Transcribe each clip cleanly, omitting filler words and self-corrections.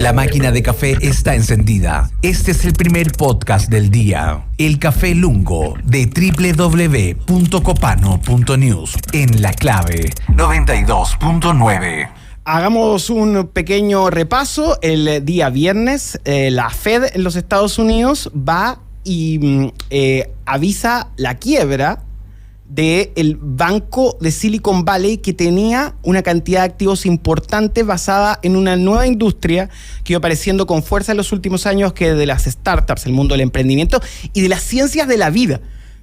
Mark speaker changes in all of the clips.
Speaker 1: La máquina de café está encendida. Este es el primer podcast del día. El Café Lungo de www.copano.news en La Clave 92.9.
Speaker 2: Hagamos un pequeño repaso. El día viernes, la Fed en los Estados Unidos va y avisa la quiebra del banco de Silicon Valley, que tenía una cantidad de activos importantes basada en una nueva industria que iba apareciendo con fuerza en los últimos años, que es de las startups, el mundo del emprendimiento y de las ciencias de la vida,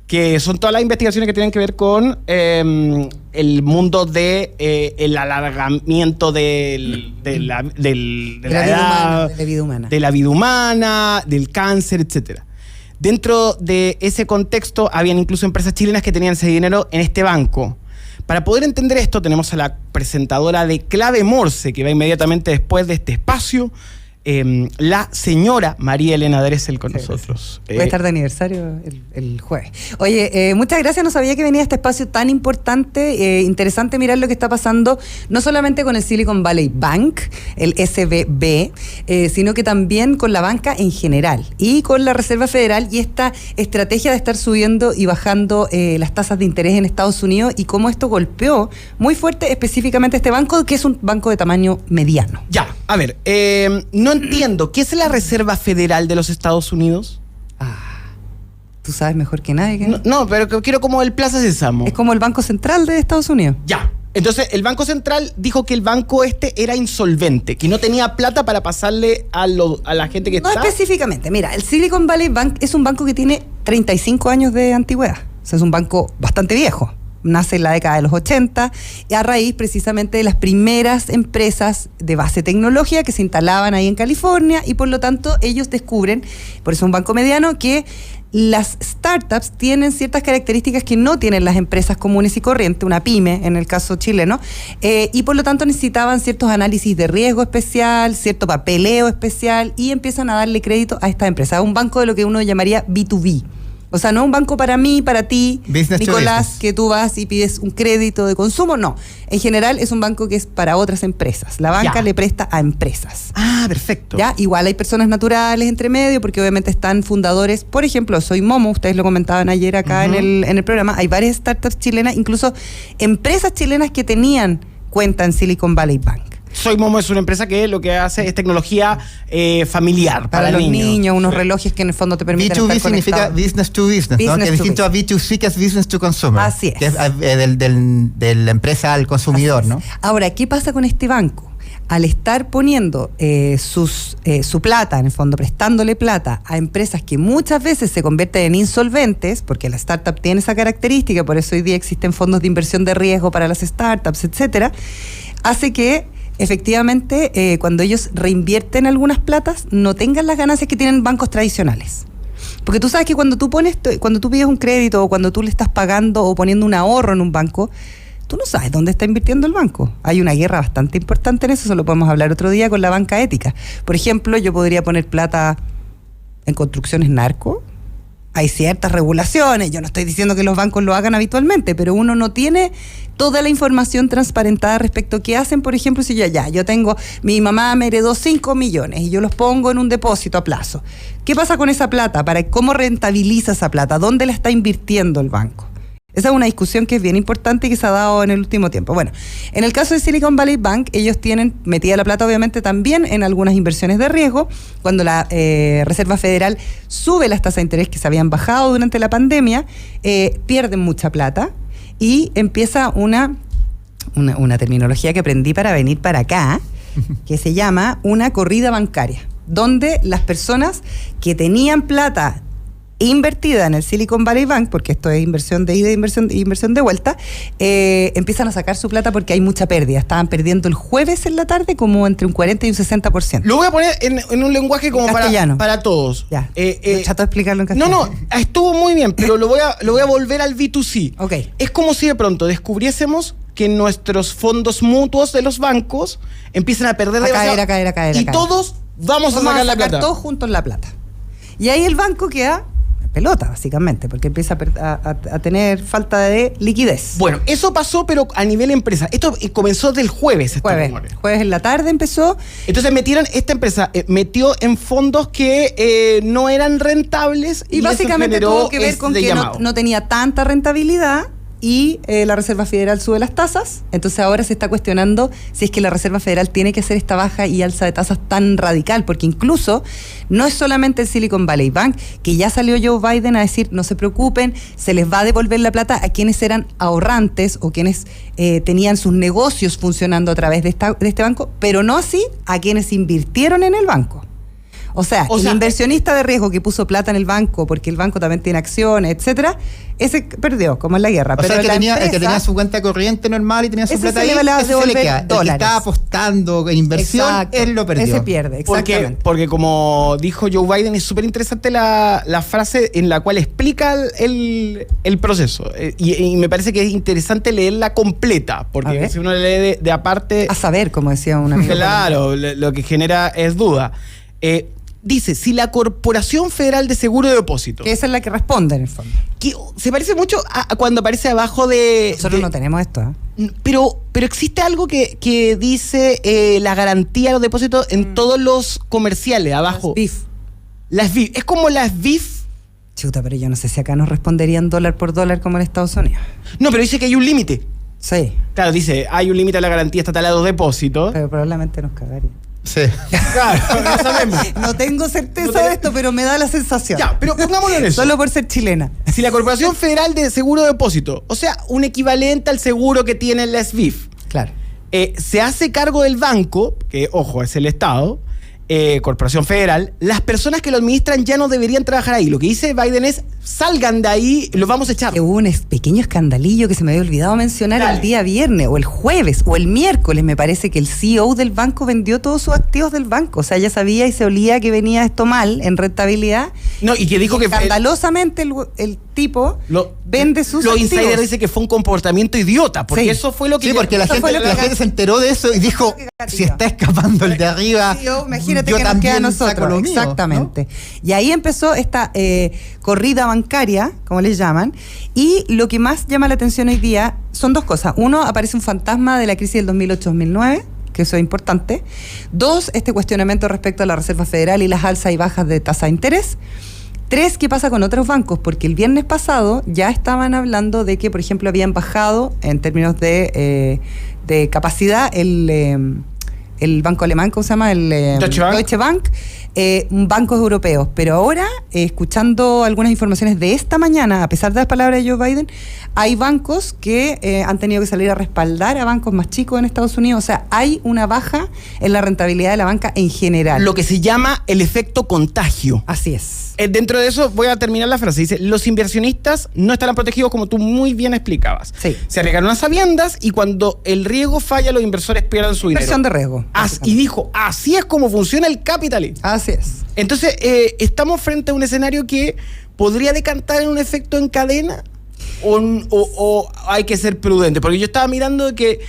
Speaker 2: que son todas las investigaciones que tienen que ver con el mundo de el alargamiento de la vida humana, del cáncer, etcétera. Dentro de ese contexto, habían incluso empresas chilenas que tenían ese dinero en este banco. Para poder entender esto, tenemos a la presentadora de Clave Morse, que va inmediatamente después de este espacio, la señora María Elena Dressel con nosotros.
Speaker 3: Voy a estar de aniversario el jueves. Oye, muchas gracias. No sabía que venía este espacio tan importante. Interesante mirar lo que está pasando, no solamente con el Silicon Valley Bank, el SVB, sino que también con la banca en general y con la Reserva Federal y esta estrategia de estar subiendo y bajando las tasas de interés en Estados Unidos, y cómo esto golpeó muy fuerte específicamente este banco, que es un banco de tamaño mediano.
Speaker 2: Ya, a ver, no entiendo, ¿qué es la Reserva Federal de los Estados Unidos?
Speaker 3: Tú sabes mejor que nadie.
Speaker 2: No, pero quiero como el Plaza Sésamo.
Speaker 3: Es como el Banco Central de Estados Unidos.
Speaker 2: Ya. Entonces, el Banco Central dijo que el banco era insolvente, que no tenía plata para pasarle a la gente que está...
Speaker 3: No específicamente. Mira, el Silicon Valley Bank es un banco que tiene 35 años de antigüedad. O sea, es un banco bastante viejo. Nace en la década de los 80, y a raíz precisamente de las primeras empresas de base tecnológica que se instalaban ahí en California, y por lo tanto ellos descubren, por eso es un banco mediano, que las startups tienen ciertas características que no tienen las empresas comunes y corrientes, una pyme en el caso chileno, y por lo tanto necesitaban ciertos análisis de riesgo especial, cierto papeleo especial, y empiezan a darle crédito a estas empresas. Un banco de lo que uno llamaría B2B. O sea, no un banco para mí, para ti, business Nicolás, que tú vas y pides un crédito de consumo, no. En general es un banco que es para otras empresas. La banca le presta a empresas.
Speaker 2: Ah, perfecto.
Speaker 3: Ya, igual hay personas naturales entre medio, porque obviamente están fundadores. Por ejemplo, Soy Momo, ustedes lo comentaban ayer acá en el programa. Hay varias startups chilenas, incluso empresas chilenas que tenían cuenta en Silicon Valley Bank.
Speaker 2: Soy Momo es una empresa que lo que hace es tecnología familiar
Speaker 3: para los niños, unos relojes que en el fondo te permiten
Speaker 4: B2B
Speaker 3: estar
Speaker 4: significa business to business, ¿no? Que es distinto a B2C, que es business to consumer.
Speaker 3: Así es.
Speaker 4: Que es de la empresa al consumidor, ¿no?
Speaker 3: Ahora, ¿qué pasa con este banco? Al estar poniendo su plata, en el fondo prestándole plata a empresas que muchas veces se convierten en insolventes, porque la startup tiene esa característica, por eso hoy día existen fondos de inversión de riesgo para las startups, etcétera, hace que efectivamente cuando ellos reinvierten algunas platas no tengan las ganancias que tienen bancos tradicionales. Porque tú sabes que cuando tú pides un crédito, o cuando tú le estás pagando o poniendo un ahorro en un banco, tú no sabes dónde está invirtiendo el banco. Hay una guerra bastante importante en eso lo podemos hablar otro día con la banca ética. Por ejemplo, yo podría poner plata en construcciones narco. Hay ciertas regulaciones, yo no estoy diciendo que los bancos lo hagan habitualmente, pero uno no tiene toda la información transparentada respecto a qué hacen. Por ejemplo, si yo tengo, mi mamá me heredó 5 millones y yo los pongo en un depósito a plazo. ¿Qué pasa con esa plata? ¿Cómo rentabiliza esa plata? ¿Dónde la está invirtiendo el banco? Esa es una discusión que es bien importante y que se ha dado en el último tiempo. Bueno, en el caso de Silicon Valley Bank, ellos tienen metida la plata obviamente también en algunas inversiones de riesgo. Cuando la Reserva Federal sube las tasas de interés que se habían bajado durante la pandemia, pierden mucha plata y empieza una terminología que aprendí para venir para acá, que se llama una corrida bancaria, donde las personas que tenían plata invertida en el Silicon Valley Bank, porque esto es inversión de ida e inversión de vuelta, empiezan a sacar su plata porque hay mucha pérdida. Estaban perdiendo el jueves en la tarde como entre un 40 y un 60%.
Speaker 2: Lo voy a poner en un lenguaje como para todos.
Speaker 3: Ya. Trato de explicarlo en castellano.
Speaker 2: No, estuvo muy bien, pero lo voy a volver al B2C.
Speaker 3: Okay.
Speaker 2: Es como si de pronto descubriésemos que nuestros fondos mutuos de los bancos empiezan a perder
Speaker 3: a caer.
Speaker 2: Y todos vamos a sacar la plata.
Speaker 3: Todos juntos la plata. Y ahí el banco queda pelota, básicamente, porque empieza a tener falta de liquidez.
Speaker 2: Bueno, eso pasó, pero a nivel empresa. Esto comenzó del jueves.
Speaker 3: Jueves en la tarde empezó.
Speaker 2: Entonces esta empresa metió en fondos que no eran rentables
Speaker 3: y básicamente tuvo que ver con que no tenía tanta rentabilidad. Y la Reserva Federal sube las tasas, entonces ahora se está cuestionando si es que la Reserva Federal tiene que hacer esta baja y alza de tasas tan radical, porque incluso no es solamente el Silicon Valley Bank, que ya salió Joe Biden a decir, no se preocupen, se les va a devolver la plata a quienes eran ahorrantes o quienes tenían sus negocios funcionando a través de este banco, pero no así a quienes invirtieron en el banco. O sea, el inversionista de riesgo que puso plata en el banco, porque el banco también tiene acciones, etcétera, ese perdió, como en la guerra.
Speaker 4: O sea, el que tenía su cuenta corriente normal y tenía su plata ahí, ese se le queda. El que estaba apostando en inversión, exacto, él lo perdió.
Speaker 3: Ese pierde, exactamente.
Speaker 2: Porque como dijo Joe Biden, es súper interesante la frase en la cual explica el proceso. Y me parece que es interesante leerla completa, porque si uno lee de aparte...
Speaker 3: A saber, como decía un amigo.
Speaker 2: Claro, lo que genera es duda. Dice, si la Corporación Federal de Seguro de Depósito...
Speaker 3: Que esa es la que responde, en el fondo.
Speaker 2: Que se parece mucho a cuando aparece abajo de...
Speaker 3: Nosotros no tenemos esto, ¿eh?
Speaker 2: Pero existe algo que dice la garantía de los depósitos en todos los comerciales, abajo. Las BIF. Es como las BIF.
Speaker 3: Chuta, pero yo no sé si acá nos responderían dólar por dólar como en Estados Unidos.
Speaker 2: No, pero dice que hay un límite.
Speaker 3: Sí.
Speaker 2: Claro, dice, hay un límite a la garantía estatal a los depósitos.
Speaker 3: Pero probablemente nos cagaría.
Speaker 4: Sí.
Speaker 2: Claro, no sabemos.
Speaker 3: No tengo certeza de esto, pero me da la sensación.
Speaker 2: Ya, pero pongámoslo en eso.
Speaker 3: Solo por ser chilena.
Speaker 2: Si la Corporación Federal de Seguro de Depósito, o sea, un equivalente al seguro que tiene la SBIF,
Speaker 3: claro,
Speaker 2: se hace cargo del banco, que ojo, es el Estado, Corporación Federal, las personas que lo administran ya no deberían trabajar ahí. Lo que dice Biden es, salgan de ahí, los vamos a echar.
Speaker 3: Hubo un pequeño escandalillo que se me había olvidado mencionar el día viernes, o el jueves, o el miércoles, me parece que el CEO del banco vendió todos sus activos del banco. O sea, ya sabía y se olía que venía esto mal en rentabilidad.
Speaker 2: No, y que dijo que...
Speaker 3: Escandalosamente el tipo vende sus activos.
Speaker 2: Los insiders dicen que fue un comportamiento idiota, porque eso fue lo que...
Speaker 4: Sí, porque la gente se enteró de eso y dijo, si está escapando el de arriba,
Speaker 3: imagínate
Speaker 4: yo
Speaker 3: que nos queda a
Speaker 4: también saco
Speaker 3: nosotros.
Speaker 4: lo mío,
Speaker 3: exactamente.
Speaker 4: ¿no?
Speaker 3: Y ahí empezó esta corrida bancaria, como les llaman, y lo que más llama la atención hoy día son dos cosas. Uno, aparece un fantasma de la crisis del 2008-2009, que eso es importante. Dos, este cuestionamiento respecto a la Reserva Federal y las alzas y bajas de tasa de interés. Tres, ¿qué pasa con otros bancos? Porque el viernes pasado ya estaban hablando de que, por ejemplo, habían bajado en términos de capacidad el banco alemán, ¿cómo se llama? El Deutsche Bank, bancos europeos. Pero ahora, escuchando algunas informaciones de esta mañana, a pesar de las palabras de Joe Biden, hay bancos que han tenido que salir a respaldar a bancos más chicos en Estados Unidos. O sea, hay una baja en la rentabilidad de la banca en general.
Speaker 2: Lo que se llama el efecto contagio.
Speaker 3: Así es.
Speaker 2: Dentro de eso, voy a terminar la frase. Dice, los inversionistas no estarán protegidos como tú muy bien explicabas.
Speaker 3: Sí.
Speaker 2: Se arriesgaron a sabiendas y cuando el riesgo falla, los inversores pierden su dinero.
Speaker 3: Inversión de riesgo.
Speaker 2: Y dijo, así es como funciona el capitalismo.
Speaker 3: Así es.
Speaker 2: Entonces, estamos frente a un escenario que podría decantar en un efecto en cadena o hay que ser prudente. Porque yo estaba mirando que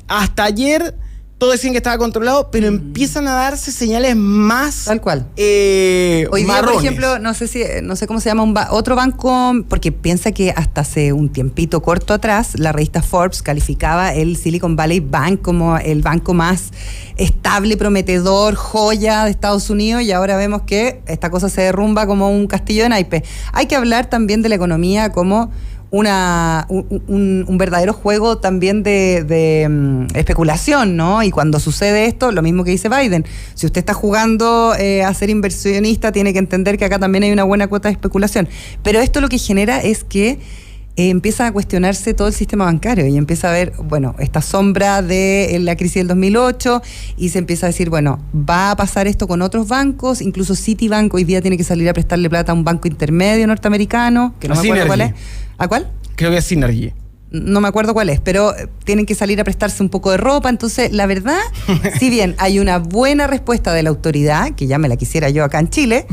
Speaker 2: hasta ayer todos decían que estaba controlado, pero empiezan a darse señales más...
Speaker 3: Tal cual.
Speaker 2: Hoy
Speaker 3: día, por ejemplo, no sé cómo se llama, otro banco, porque piensa que hasta hace un tiempito corto atrás, la revista Forbes calificaba el Silicon Valley Bank como el banco más estable, prometedor, joya de Estados Unidos, y ahora vemos que esta cosa se derrumba como un castillo de naipes. Hay que hablar también de la economía como un verdadero juego también de especulación, ¿no? Y cuando sucede esto, lo mismo que dice Biden, si usted está jugando a ser inversionista, tiene que entender que acá también hay una buena cuota de especulación. Pero esto lo que genera es que empieza a cuestionarse todo el sistema bancario y empieza a ver, bueno, esta sombra de la crisis del 2008 y se empieza a decir, bueno, va a pasar esto con otros bancos, incluso Citibank hoy día tiene que salir a prestarle plata a un banco intermedio norteamericano, que no me acuerdo cuál es. ¿A cuál?
Speaker 2: Creo que es Synergy.
Speaker 3: No me acuerdo cuál es, pero tienen que salir a prestarse un poco de ropa. Entonces, la verdad, si bien hay una buena respuesta de la autoridad, que ya me la quisiera yo acá en Chile,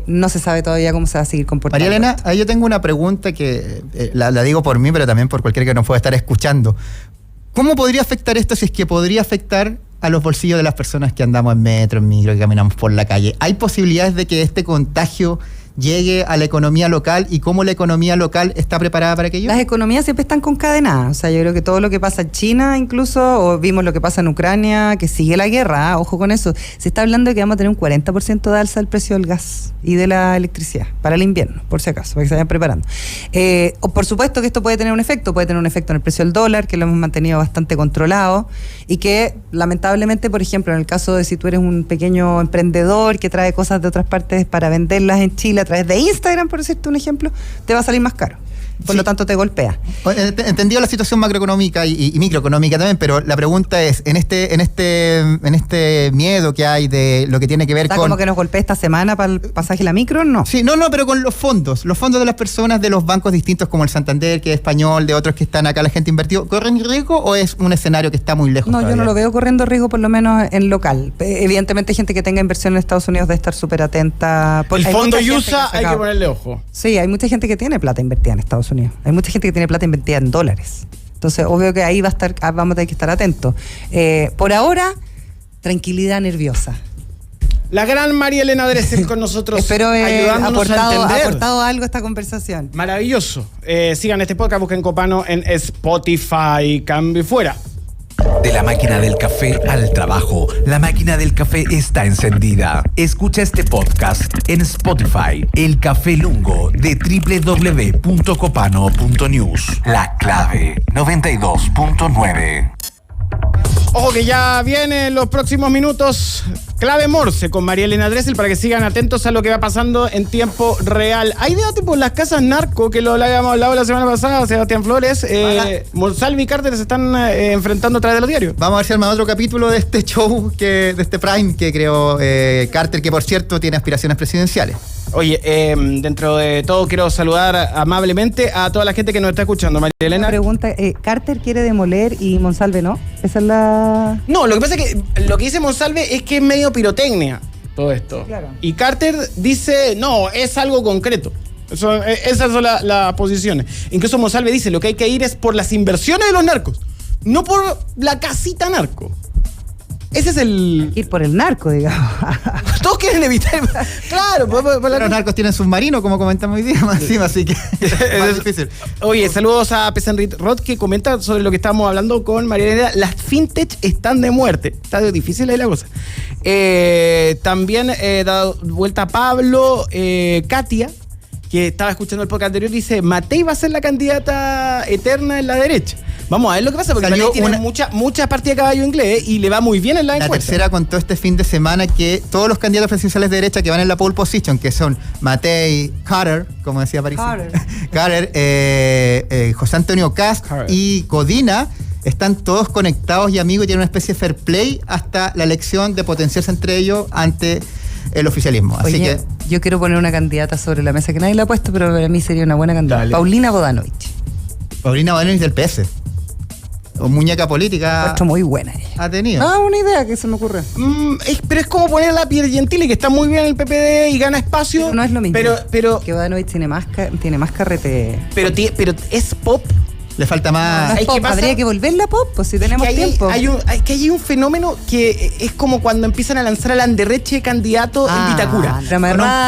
Speaker 3: no se sabe todavía cómo se va a seguir comportando.
Speaker 4: María Elena, ahí yo tengo una pregunta que la digo por mí, pero también por cualquiera que nos pueda estar escuchando. ¿Cómo podría afectar esto si es que podría afectar a los bolsillos de las personas que andamos en metro, en micro, que caminamos por la calle? ¿Hay posibilidades de que este contagio llegue a la economía local y cómo la economía local está preparada para aquello?
Speaker 3: Las economías siempre están concadenadas. O sea, yo creo que todo lo que pasa en China incluso, o vimos lo que pasa en Ucrania, que sigue la guerra, ojo con eso. Se está hablando de que vamos a tener un 40% de alza del precio del gas y de la electricidad para el invierno, por si acaso, para que se vayan preparando. O por supuesto que esto puede tener un efecto en el precio del dólar, que lo hemos mantenido bastante controlado, y que lamentablemente, por ejemplo, en el caso de si tú eres un pequeño emprendedor que trae cosas de otras partes para venderlas en Chile a través de Instagram, por decirte un ejemplo, te va a salir más caro. Por lo tanto, te golpea.
Speaker 4: Entendido la situación macroeconómica y microeconómica también, pero la pregunta es, en este miedo que hay de lo que tiene que ver
Speaker 3: ¿Está
Speaker 4: con...
Speaker 3: como que nos golpea esta semana para el pasaje de la micro? No.
Speaker 4: Sí, no, pero con los fondos de las personas de los bancos distintos como el Santander, que es español, de otros que están acá, la gente invertido, ¿corren riesgo o es un escenario que está muy lejos
Speaker 3: No,
Speaker 4: todavía?
Speaker 3: yo no lo veo corriendo riesgo, por lo menos en local. Evidentemente, gente que tenga inversión en Estados Unidos debe estar súper atenta.
Speaker 2: El
Speaker 3: Hay
Speaker 2: fondo
Speaker 3: mucha gente
Speaker 2: USA
Speaker 3: que ha
Speaker 2: hay que
Speaker 3: sacado.
Speaker 2: ponerle ojo.
Speaker 3: Sí, hay mucha gente que tiene plata invertida en Estados Unidos. Hay mucha gente que tiene plata invertida en dólares. Entonces, obvio que ahí vamos a tener que estar atentos. Por ahora, tranquilidad nerviosa.
Speaker 2: La gran María Elena Dresser con nosotros.
Speaker 3: Espero
Speaker 2: ayudándonos a entender.
Speaker 3: aportado algo a esta conversación.
Speaker 2: Maravilloso. Sigan este podcast, busquen Copano en Spotify. Cambio y fuera.
Speaker 1: De la máquina del café al trabajo, la máquina del café está encendida. Escucha este podcast en Spotify, El Café Lungo de www.copano.news. La clave 92.9.
Speaker 2: Ojo que ya vienen los próximos minutos. Clave Morse con María Elena Dresser para que sigan atentos a lo que va pasando en tiempo real. Hay debate por las casas narco, que lo habíamos hablado la semana pasada, Sebastián Flores. Monsalve y Carter se están enfrentando a través de los diarios.
Speaker 4: Vamos a ver si arma otro capítulo de este show, de este Prime que creó Carter, que por cierto tiene aspiraciones presidenciales.
Speaker 2: Oye, dentro de todo quiero saludar amablemente a toda la gente que nos está escuchando. María Elena.
Speaker 3: Una pregunta, Carter quiere demoler y Monsalve no. Esa es la...
Speaker 2: No, lo que pasa es que lo que dice Monsalve es que es medio pirotecnia todo esto.
Speaker 3: Claro.
Speaker 2: Y Carter dice, no, es algo concreto. Esas son las posiciones. Incluso Monsalve dice, lo que hay que ir es por las inversiones de los narcos, no por la casita narco. Ese es el...
Speaker 3: Ir por el narco, digamos.
Speaker 2: Todos quieren evitar... Claro,
Speaker 4: Los narcos tienen submarino, como comentamos hoy día, más encima, así que es más difícil.
Speaker 2: Oye, saludos a Pesenrit Rod, que comenta sobre lo que estábamos hablando con María Elena. Las fintech están de muerte. Está difícil ahí la cosa. También dado vuelta a Pablo, Katia, que estaba escuchando el podcast anterior, dice, Matei va a ser la candidata eterna en la derecha. Vamos a ver lo que pasa, porque Matei tiene muchas partidas de caballo inglés y le va muy bien en la encuesta.
Speaker 4: La tercera contó este fin de semana que todos los candidatos presidenciales de derecha que van en la pole position, que son Matei, Carter, como decía París, Carter, José Antonio Kast y Codina, están todos conectados y amigos y tienen una especie de fair play hasta la elección de potenciarse entre ellos ante el oficialismo. Así
Speaker 3: Oye,
Speaker 4: que
Speaker 3: yo quiero poner una candidata sobre la mesa que nadie la ha puesto, pero para mí sería una buena candidata.
Speaker 2: Dale.
Speaker 3: Paulina Bodanovich.
Speaker 4: Paulina Bodanovich del PS. O muñeca política.
Speaker 3: Encuentro muy buena ella.
Speaker 4: Ha tenido.
Speaker 3: Ah, una idea que se me ocurre.
Speaker 2: Pero es como poner a la Pierre Gentile, que está muy bien en el PPD y gana espacio.
Speaker 3: Pero no es lo mismo.
Speaker 2: Pero
Speaker 3: Que Bodanovich tiene más carrete.
Speaker 2: pero es pop.
Speaker 4: Le falta más.
Speaker 2: ¿Qué pasa?
Speaker 3: Habría que volverla pop, pues si tenemos tiempo.
Speaker 2: Hay un fenómeno que es como cuando empiezan a lanzar al Anderreche candidato en Vitacura.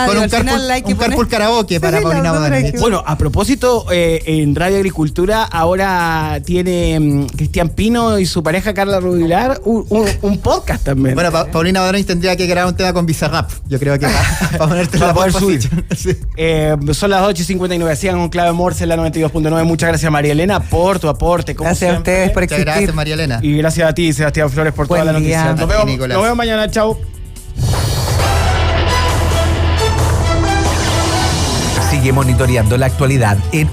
Speaker 4: Con un carpool karaoke para Paulina Bodanovich.
Speaker 2: Bueno, a propósito, en Radio Agricultura ahora tiene Cristian Pino y su pareja Carla Rubilar un podcast también.
Speaker 4: Bueno, Paulina Bodanovich tendría que grabar un tema con Bizarrap. Yo creo que para ponerte
Speaker 2: Para
Speaker 4: la
Speaker 2: poder
Speaker 4: pole
Speaker 2: subir.
Speaker 4: position. Sí.
Speaker 2: Son las 8:59. Sigan con Clave Morse en la 92.9. Muchas gracias, María Elena, por tu aporte. Como
Speaker 3: Gracias
Speaker 2: siempre.
Speaker 3: a ustedes por
Speaker 4: Muchas
Speaker 3: existir.
Speaker 4: gracias, María Elena.
Speaker 2: Y gracias a ti, Sebastián Flores, por
Speaker 3: Buen
Speaker 2: toda la
Speaker 3: día.
Speaker 2: noticia.
Speaker 4: A ti, Nicolás.
Speaker 2: Nos vemos mañana. Chao.
Speaker 1: Sigue monitoreando la actualidad en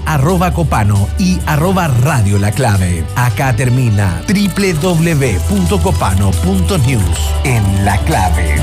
Speaker 1: @Copano y @Radio La Clave. Acá termina www.copano.news en La Clave.